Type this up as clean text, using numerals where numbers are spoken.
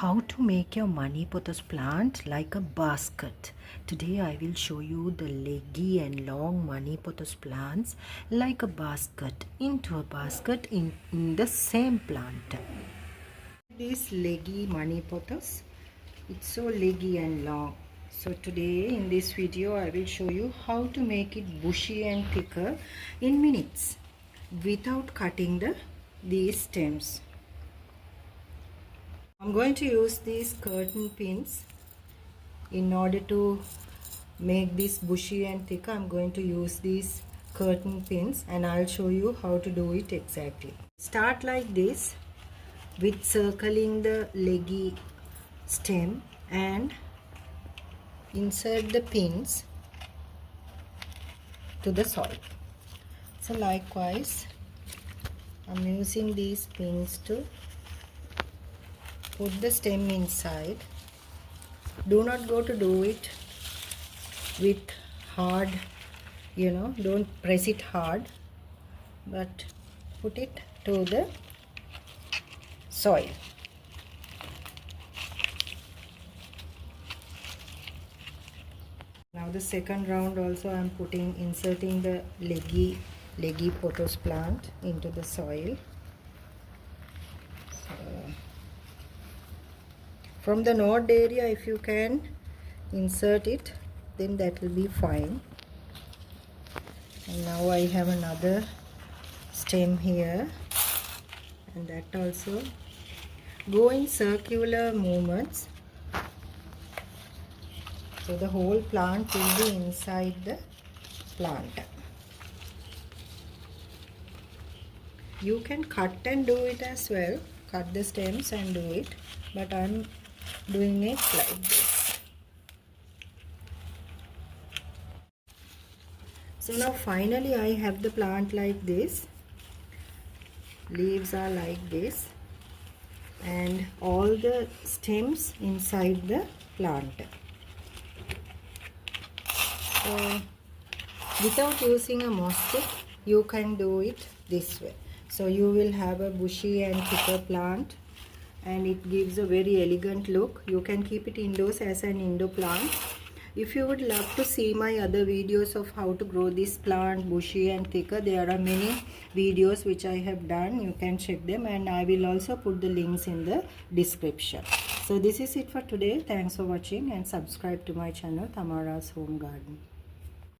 How to make your money pothos plant like a basket. Today I will show you the leggy and long money pothos plants like a basket into a basket in the same plant. This leggy money pothos, it's so leggy and long. So today in this video I will show you how to make it bushy and thicker in minutes without cutting these stems. I'm going to use these curtain pins in order to make this bushy and thicker. I'm going to use these curtain pins and I'll show you how to do it exactly. Start like this with circling the leggy stem and insert the pins to the soil. So likewise I'm using these pins to put the stem inside. Do not go to do it with hard, don't press it hard, but put it to the soil. Now the second round also I am inserting the leggy pothos plant into the soil. From the node area, if you can insert it, then that will be fine. And now I have another stem here, and that also go in circular movements, so the whole plant will be inside the plant. You can cut and do it as well, cut the stems and do it, but I'm doing it like this. So now finally I have the plant like this. Leaves are like this and all the stems inside the plant. So without using a moss stick, you can do it this way. So you will have a bushy and thicker plant, and it gives a very elegant look. You can keep it indoors as an indoor plant. If you would love to see my other videos of how to grow this plant bushy and thicker, there are many videos which I have done. You can check them, and I will also put the links in the description. So this is it for today. Thanks for watching and subscribe to my channel Thamara's Home Garden.